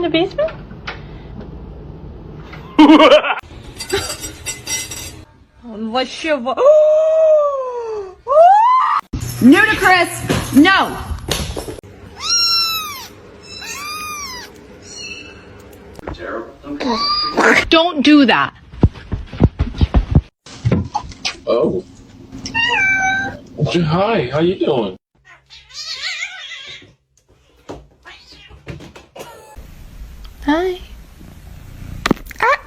the basement? Вообще... Ludicrous! No! Terrible. Okay. Don't do that. Oh. Hi, how you doing? Hi. Ah.